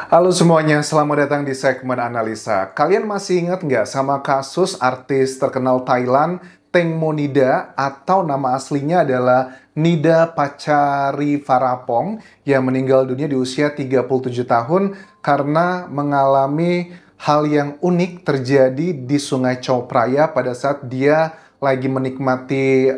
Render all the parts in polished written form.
Halo semuanya, selamat datang di segmen analisa. Kalian masih ingat nggak sama kasus artis terkenal Thailand, Teng Monida, atau nama aslinya adalah Nida Pachari Farapong yang meninggal dunia di usia 37 tahun karena mengalami hal yang unik terjadi di Sungai Chao Phraya pada saat dia lagi menikmati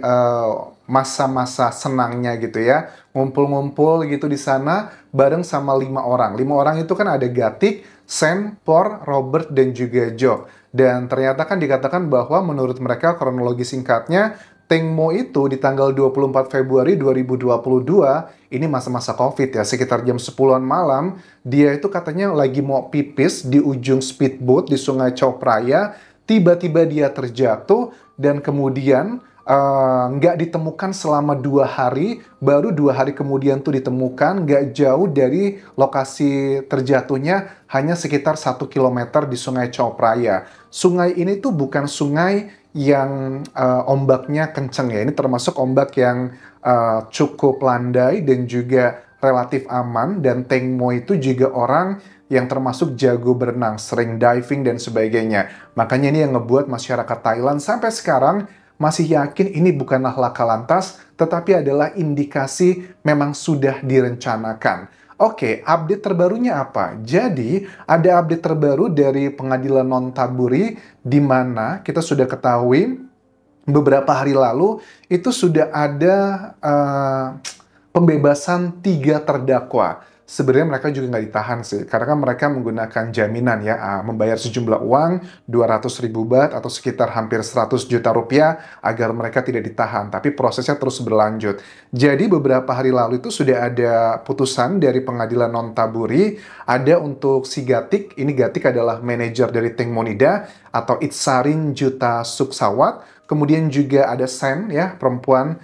masa-masa senangnya gitu ya, ngumpul-ngumpul gitu di sana bareng sama 5 orang. 5 orang itu kan ada Gatik, Sen, Por, Robert, dan juga Jo. Dan ternyata kan dikatakan bahwa menurut mereka kronologi singkatnya, Teng Mo itu di tanggal 24 Februari 2022, ini masa-masa COVID ya, sekitar jam 10-an malam, dia itu katanya lagi mau pipis di ujung speedboat di Sungai Chao Phraya, tiba-tiba dia terjatuh dan kemudian nggak ditemukan selama 2 hari, baru 2 hari kemudian tuh ditemukan nggak jauh dari lokasi terjatuhnya, hanya sekitar 1 kilometer di Sungai Chao Phraya. Sungai ini tuh bukan sungai yang ombaknya kenceng ya, ini termasuk ombak yang cukup landai dan juga relatif aman, dan Teng Mo itu juga orang yang termasuk jago berenang, sering diving dan sebagainya. Makanya ini yang ngebuat masyarakat Thailand sampai sekarang masih yakin ini bukanlah laka lantas, tetapi adalah indikasi memang sudah direncanakan. Oke, update terbarunya apa? Jadi, ada update terbaru dari Pengadilan Nontaburi, di mana kita sudah ketahui beberapa hari lalu itu sudah ada pembebasan 3 terdakwa. Sebenarnya mereka juga nggak ditahan sih, karena kan mereka menggunakan jaminan ya, membayar sejumlah uang 200.000 baht atau sekitar hampir 100 juta rupiah agar mereka tidak ditahan, tapi prosesnya terus berlanjut. Jadi beberapa hari lalu itu sudah ada putusan dari Pengadilan Nontaburi, ada untuk si Gatik, ini Gatik adalah manajer dari Teng Monida atau Itsarin Juta Suksawat, kemudian juga ada Sen ya, perempuan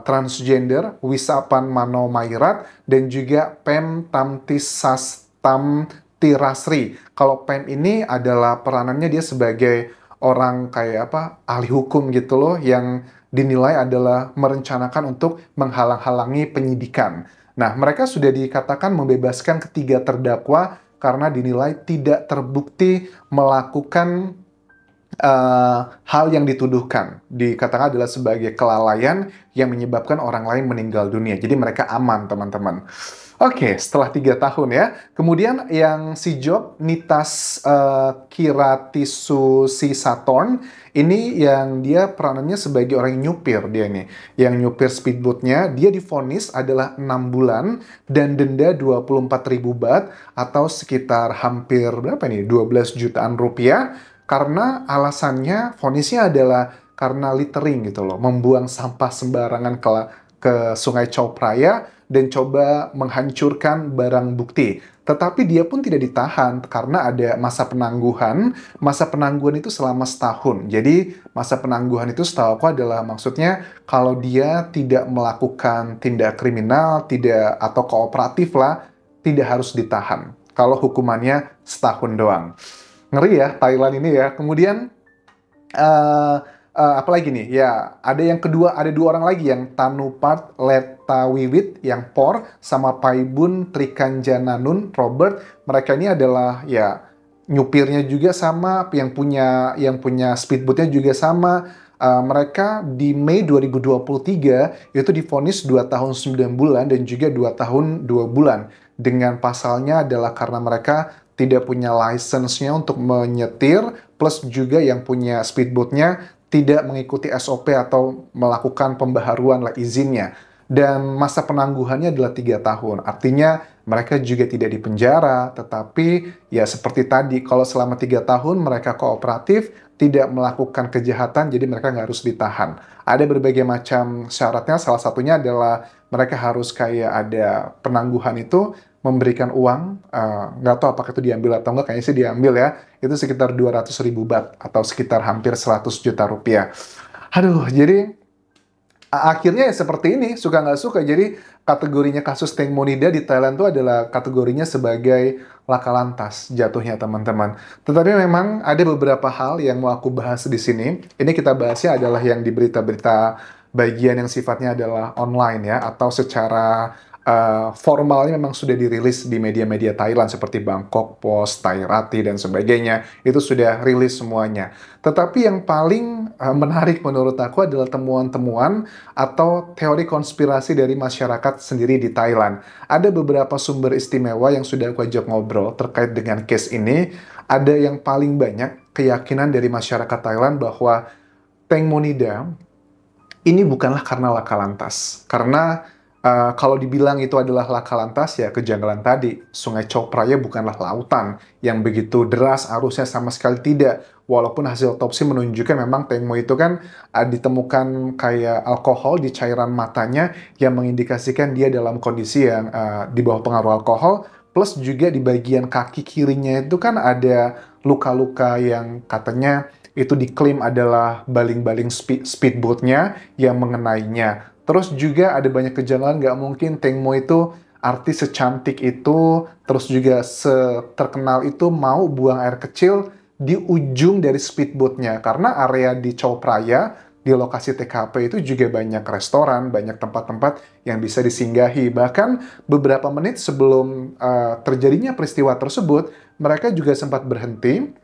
transgender, Wisapan Mano Mairat, dan juga Pem Tamtisastam Tirasri. Kalau Pem ini adalah peranannya dia sebagai orang kayak apa, ahli hukum gitu loh, yang dinilai adalah merencanakan untuk menghalang-halangi penyidikan. Nah, mereka sudah dikatakan membebaskan ketiga terdakwa karena dinilai tidak terbukti melakukan hal yang dituduhkan, dikatakan adalah sebagai kelalaian yang menyebabkan orang lain meninggal dunia. Jadi mereka aman, teman-teman. Oke, setelah 3 tahun ya. Kemudian yang si Job, Nitas Kiratisu si Satorn, ini yang dia peranannya sebagai orang yang nyupir dia nih. Yang nyupir speedboatnya, dia divonis adalah 6 bulan dan denda 24.000 baht atau sekitar hampir berapa nih? 12 jutaan rupiah. Karena alasannya, vonisnya adalah karena littering gitu loh, membuang sampah sembarangan ke Sungai Chao Phraya dan coba menghancurkan barang bukti. Tetapi dia pun tidak ditahan karena ada masa penangguhan. Masa penangguhan itu selama setahun. Jadi masa penangguhan itu setahu aku adalah maksudnya kalau dia tidak melakukan tindak kriminal, tidak atau kooperatif lah, tidak harus ditahan. Kalau hukumannya setahun doang. Ngeri ya Thailand ini ya. Kemudian apa lagi nih? Ya, ada yang kedua, ada 2 orang lagi yang Tanupart Letawiwit yang Por sama Paibun Trikanjananun Robert. Mereka ini adalah ya nyupirnya juga sama, yang punya speedboatnya juga sama. Mereka di Mei 2023 itu divonis 2 tahun 9 bulan dan juga 2 tahun 2 bulan. Dengan pasalnya adalah karena mereka tidak punya license-nya untuk menyetir, plus juga yang punya speedboat-nya tidak mengikuti SOP atau melakukan pembaharuan lah izinnya. Dan masa penangguhannya adalah 3 tahun. Artinya mereka juga tidak dipenjara, tetapi ya seperti tadi, kalau selama 3 tahun mereka kooperatif, tidak melakukan kejahatan, jadi mereka nggak harus ditahan. Ada berbagai macam syaratnya, salah satunya adalah mereka harus kayak ada penangguhan itu, memberikan uang, nggak tahu apakah itu diambil atau nggak, kayaknya sih diambil ya, itu sekitar 200.000 baht, atau sekitar hampir 100 juta rupiah. Aduh, jadi akhirnya ya seperti ini, suka nggak suka, jadi kategorinya kasus Teng Monida di Thailand itu adalah kategorinya sebagai laka lantas jatuhnya teman-teman. Tetapi memang ada beberapa hal yang mau aku bahas di sini. Ini kita bahasnya adalah yang di berita-berita bagian yang sifatnya adalah online ya, atau secara formalnya memang sudah dirilis di media-media Thailand seperti Bangkok Post, Thai Rati, dan sebagainya. Itu sudah rilis semuanya. Tetapi yang paling menarik menurut aku adalah temuan-temuan atau teori konspirasi dari masyarakat sendiri di Thailand. Ada beberapa sumber istimewa yang sudah aku ajak ngobrol terkait dengan case ini. Ada yang paling banyak keyakinan dari masyarakat Thailand bahwa Teng Monida ini bukanlah karena laka lantas. Karena kalau dibilang itu adalah laka lantas, ya kejanggalan tadi. Sungai Chao Phraya bukanlah lautan yang begitu deras arusnya, sama sekali tidak. Walaupun hasil otopsi menunjukkan memang Teng Mo itu kan ditemukan kayak alkohol di cairan matanya yang mengindikasikan dia dalam kondisi yang di bawah pengaruh alkohol. Plus juga di bagian kaki kirinya itu kan ada luka-luka yang katanya itu diklaim adalah baling-baling speedboatnya yang mengenainya. Terus juga ada banyak kejanggalan, nggak mungkin Teng Mo itu artis secantik itu, terus juga seterkenal itu mau buang air kecil di ujung dari speedboatnya. Karena area di Chao Phraya, di lokasi TKP itu juga banyak restoran, banyak tempat-tempat yang bisa disinggahi. Bahkan beberapa menit sebelum terjadinya peristiwa tersebut, mereka juga sempat berhenti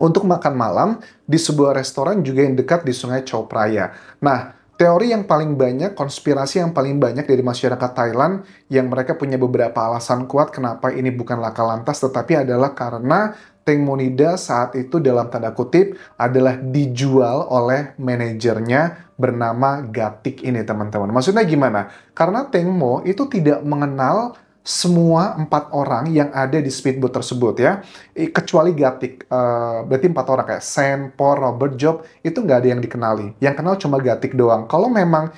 untuk makan malam di sebuah restoran juga yang dekat di Sungai Chao Phraya. Nah, teori yang paling banyak, konspirasi yang paling banyak dari masyarakat Thailand yang mereka punya beberapa alasan kuat kenapa ini bukan laka lantas, tetapi adalah karena Teng Monida saat itu dalam tanda kutip adalah dijual oleh manajernya bernama Gatik ini, teman-teman. Maksudnya gimana? Karena Teng Mo itu tidak mengenal semua 4 orang yang ada di speedboat tersebut ya, kecuali Gatik. Berarti 4 orang kayak Sen, Por, Robert, Job itu nggak ada yang dikenali. Yang kenal cuma Gatik doang. Kalau memang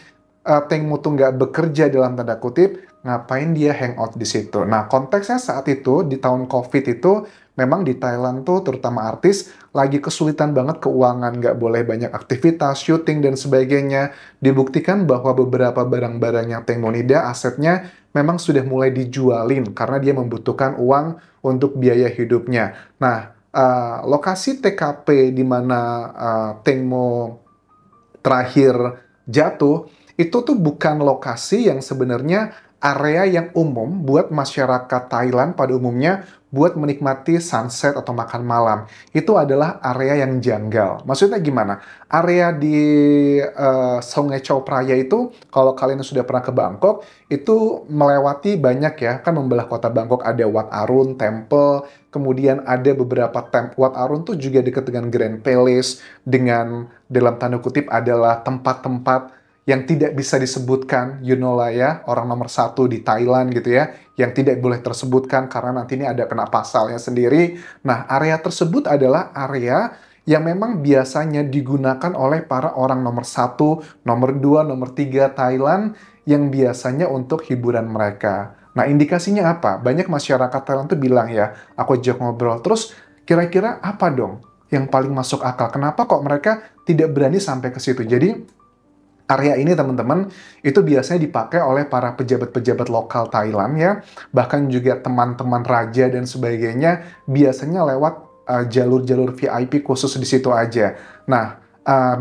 Teng Mo tuh nggak bekerja dalam tanda kutip, ngapain dia hangout di situ? Nah, konteksnya saat itu di tahun COVID itu memang di Thailand tuh terutama artis lagi kesulitan banget keuangan, nggak boleh banyak aktivitas, syuting dan sebagainya. Dibuktikan bahwa beberapa barang-barang yang Teng Monida asetnya memang sudah mulai dijualin karena dia membutuhkan uang untuk biaya hidupnya. Nah, lokasi TKP di mana Teng Mo terakhir jatuh, itu tuh bukan lokasi yang sebenarnya area yang umum buat masyarakat Thailand pada umumnya buat menikmati sunset atau makan malam. Itu adalah area yang janggal. Maksudnya gimana? Area di Sungai Chao Phraya itu, kalau kalian sudah pernah ke Bangkok, itu melewati banyak ya, kan membelah kota Bangkok ada Wat Arun, Temple, kemudian ada beberapa Wat Arun tuh juga dekat dengan Grand Palace, dengan dalam tanda kutip adalah tempat-tempat yang tidak bisa disebutkan, you know lah ya, orang nomor 1 di Thailand gitu ya, yang tidak boleh tersebutkan karena nanti ini ada kena pasalnya sendiri. Nah, area tersebut adalah area yang memang biasanya digunakan oleh para orang nomor 1, nomor 2, nomor 3 Thailand yang biasanya untuk hiburan mereka. Nah, indikasinya apa? Banyak masyarakat Thailand tuh bilang ya, aku ajak ngobrol, terus kira-kira apa dong yang paling masuk akal? Kenapa kok mereka tidak berani sampai ke situ? Jadi, area ini teman-teman itu biasanya dipakai oleh para pejabat-pejabat lokal Thailand ya, bahkan juga teman-teman raja dan sebagainya biasanya lewat jalur-jalur VIP khusus di situ aja. Nah,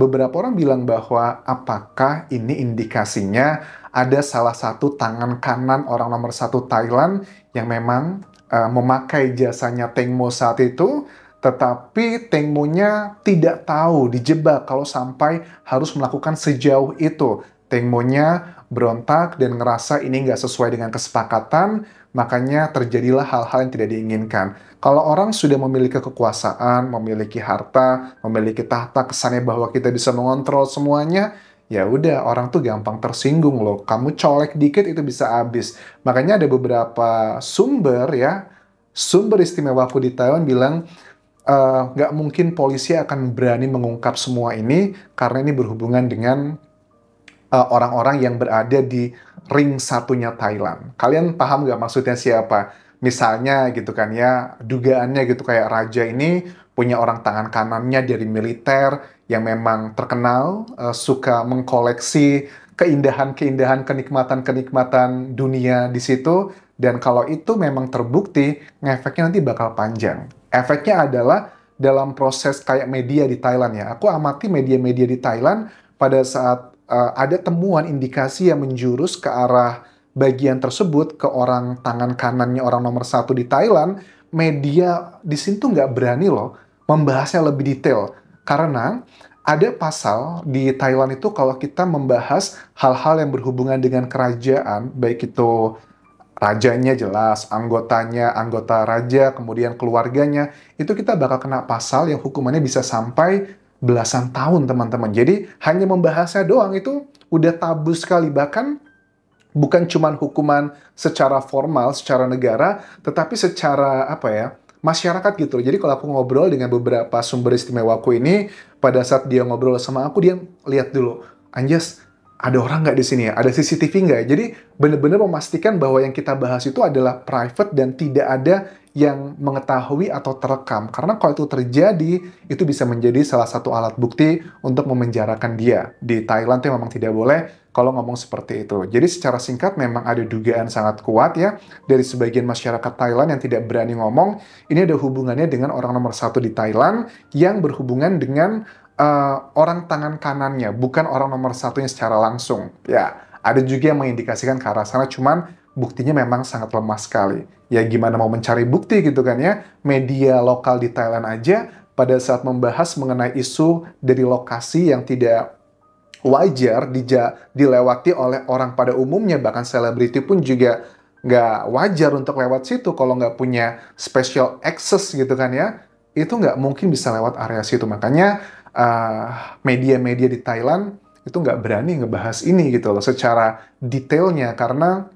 beberapa orang bilang bahwa apakah ini indikasinya ada salah satu tangan kanan orang nomor 1 Thailand yang memang memakai jasanya Teng Mo saat itu, tetapi Teng Mo-nya tidak tahu, dijebak kalau sampai harus melakukan sejauh itu. Teng Mo-nya berontak dan ngerasa ini nggak sesuai dengan kesepakatan, makanya terjadilah hal-hal yang tidak diinginkan. Kalau orang sudah memiliki kekuasaan, memiliki harta, memiliki tahta, kesannya bahwa kita bisa mengontrol semuanya, ya udah orang tuh gampang tersinggung loh. Kamu colek dikit itu bisa habis. Makanya ada beberapa sumber ya, sumber istimewaku di Taiwan bilang, nggak mungkin polisi akan berani mengungkap semua ini karena ini berhubungan dengan orang-orang yang berada di ring satunya Thailand. Kalian paham nggak maksudnya siapa? Misalnya gitu kan ya, dugaannya gitu kayak raja ini punya orang tangan kanannya dari militer yang memang terkenal, suka mengkoleksi keindahan-keindahan, kenikmatan-kenikmatan dunia di situ, dan kalau itu memang terbukti, ngefeknya nanti bakal panjang. Efeknya adalah dalam proses kayak media di Thailand ya. Aku amati media-media di Thailand pada saat ada temuan indikasi yang menjurus ke arah bagian tersebut ke orang tangan kanannya orang nomor satu di Thailand, media di sini tuh nggak berani loh membahasnya lebih detail. Karena ada pasal di Thailand itu kalau kita membahas hal-hal yang berhubungan dengan kerajaan, baik itu rajanya jelas, anggotanya, anggota raja, kemudian keluarganya, itu kita bakal kena pasal yang hukumannya bisa sampai belasan tahun, teman-teman. Jadi, hanya membahasnya doang itu udah tabu sekali. Bahkan, bukan cuma hukuman secara formal, secara negara, tetapi secara, apa ya, masyarakat gitu. Jadi, kalau aku ngobrol dengan beberapa sumber istimewaku ini, pada saat dia ngobrol sama aku, dia lihat dulu, Anjas, ada orang nggak di sini ya? Ada CCTV nggak? Jadi benar-benar memastikan bahwa yang kita bahas itu adalah private dan tidak ada yang mengetahui atau terekam. Karena kalau itu terjadi, itu bisa menjadi salah satu alat bukti untuk memenjarakan dia. Di Thailand itu memang tidak boleh kalau ngomong seperti itu. Jadi secara singkat memang ada dugaan sangat kuat ya dari sebagian masyarakat Thailand yang tidak berani ngomong. Ini ada hubungannya dengan orang nomor satu di Thailand yang berhubungan dengan orang tangan kanannya, bukan orang nomor satunya secara langsung. Ya, ada juga yang mengindikasikan ke arah sana, cuman buktinya memang sangat lemah sekali. Ya, gimana mau mencari bukti gitu kan ya? Media lokal di Thailand aja pada saat membahas mengenai isu dari lokasi yang tidak wajar dilewati oleh orang pada umumnya, bahkan selebriti pun juga nggak wajar untuk lewat situ kalau nggak punya special access gitu kan ya. Itu nggak mungkin bisa lewat area situ. Makanya media-media di Thailand itu nggak berani ngebahas ini gitu loh secara detailnya karena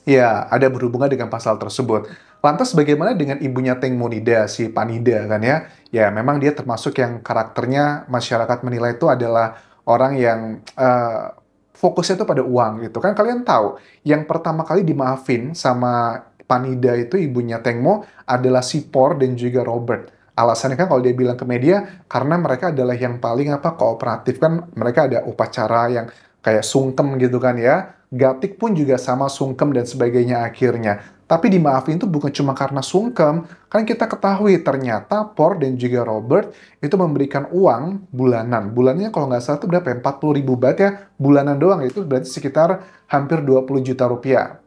ya ada berhubungan dengan pasal tersebut. Lantas bagaimana dengan ibunya Teng Monida, si Panida kan ya? Ya memang dia termasuk yang karakternya masyarakat menilai itu adalah orang yang fokusnya itu pada uang gitu kan. Kalian tahu, yang pertama kali dimaafin sama Panida itu ibunya Teng Mo adalah si Por dan juga Robert. Alasannya kan kalau dia bilang ke media, karena mereka adalah yang paling kooperatif kan, mereka ada upacara yang kayak sungkem gitu kan ya. Gatik pun juga sama sungkem dan sebagainya akhirnya. Tapi dimaafin itu bukan cuma karena sungkem, kan kita ketahui ternyata Por dan juga Robert itu memberikan uang bulanan. Bulannya kalau nggak salah itu berapa ya? 40.000 baht ya, bulanan doang, itu berarti sekitar hampir 20 juta rupiah.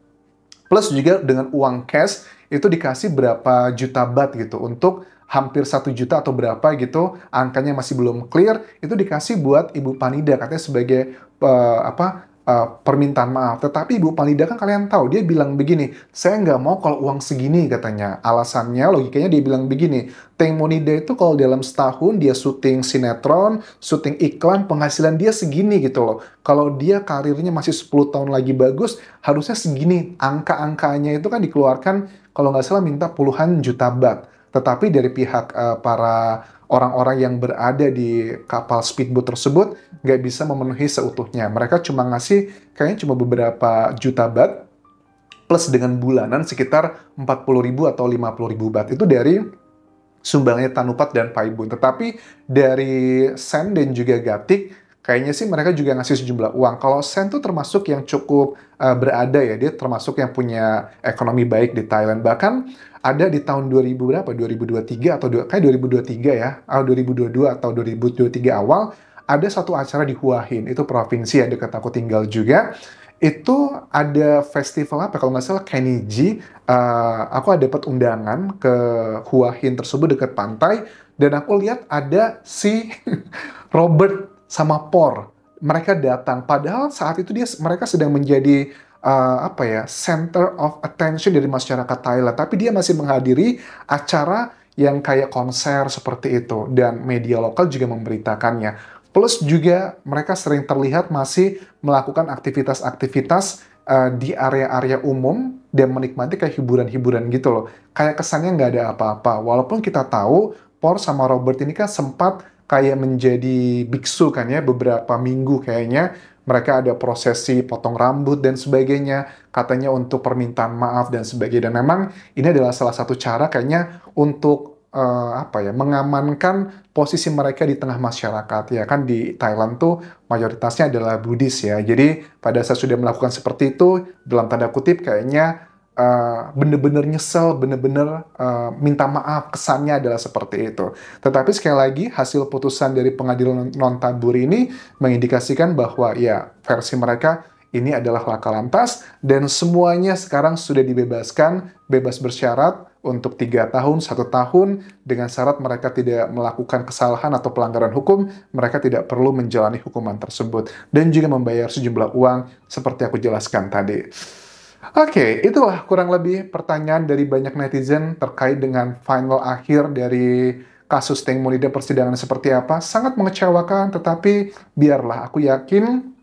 Plus juga dengan uang cash itu dikasih berapa juta baht gitu untuk hampir 1 juta atau berapa gitu, angkanya masih belum clear, itu dikasih buat Ibu Panida katanya sebagai permintaan maaf. Tetapi Ibu Panida kan kalian tahu, dia bilang begini, saya nggak mau kalau uang segini katanya. Alasannya, logikanya dia bilang begini, Teng Monida itu kalau dalam setahun dia syuting sinetron, syuting iklan, penghasilan dia segini gitu loh. Kalau dia karirnya masih 10 tahun lagi bagus, harusnya segini. Angka-angkanya itu kan dikeluarkan, kalau nggak salah minta puluhan juta baht. Tetapi dari pihak para orang-orang yang berada di kapal speedboat tersebut nggak bisa memenuhi seutuhnya. Mereka cuma ngasih kayaknya cuma beberapa juta baht plus dengan bulanan sekitar 40.000 atau 50.000 baht. Itu dari sumbangnya Tanupat dan Paibun. Tetapi dari Sen dan juga Gatik, kayaknya sih mereka juga ngasih sejumlah uang. Kalau Sen tuh termasuk yang cukup berada ya, dia termasuk yang punya ekonomi baik di Thailand. Bahkan ada di tahun 2000 berapa? 2023 atau kayak 2023 ya, 2022 atau 2023 awal, ada satu acara di Hua Hin, itu provinsi ya dekat aku tinggal juga. Itu ada festival apa kalau nggak salah Keniji. Aku ada dapat undangan ke Hua Hin tersebut dekat pantai dan aku lihat ada si Robert sama Por. Mereka datang padahal saat itu mereka sedang menjadi center of attention dari masyarakat Thailand, tapi dia masih menghadiri acara yang kayak konser seperti itu dan media lokal juga memberitakannya. Plus juga mereka sering terlihat masih melakukan aktivitas-aktivitas di area-area umum dan menikmati kayak hiburan-hiburan gitu loh. Kayak kesannya nggak ada apa-apa. Walaupun kita tahu Por sama Robert ini kan sempat kayak menjadi biksu kan ya beberapa minggu kayaknya. Mereka ada prosesi potong rambut dan sebagainya, katanya untuk permintaan maaf dan sebagainya. Dan memang ini adalah salah satu cara kayaknya untuk mengamankan posisi mereka di tengah masyarakat. Ya kan di Thailand tuh mayoritasnya adalah Buddhis ya. Jadi pada saat sudah melakukan seperti itu, dalam tanda kutip kayaknya bener-bener nyesel, bener-bener minta maaf, kesannya adalah seperti itu. Tetapi sekali lagi, hasil putusan dari pengadilan non-tabur ini mengindikasikan bahwa ya versi mereka ini adalah laka lantas dan semuanya sekarang sudah dibebaskan, bebas bersyarat untuk 3 tahun, 1 tahun, dengan syarat mereka tidak melakukan kesalahan atau pelanggaran hukum, mereka tidak perlu menjalani hukuman tersebut. Dan juga membayar sejumlah uang seperti aku jelaskan tadi. Oke, itulah kurang lebih pertanyaan dari banyak netizen terkait dengan final akhir dari kasus Teng Monida, persidangan seperti apa. Sangat mengecewakan, tetapi biarlah, aku yakin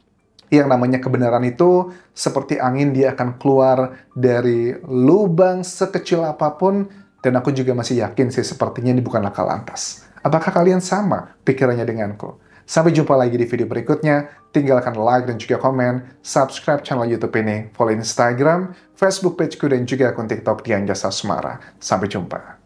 yang namanya kebenaran itu seperti angin, dia akan keluar dari lubang sekecil apapun, dan aku juga masih yakin sih sepertinya ini bukan laka lantas. Apakah kalian sama pikirannya denganku? Sampai jumpa lagi di video berikutnya. Tinggalkan like dan juga komen, subscribe channel YouTube ini, follow Instagram, Facebook pageku, dan juga akun TikTok Dian Jasa Sumara. Sampai jumpa.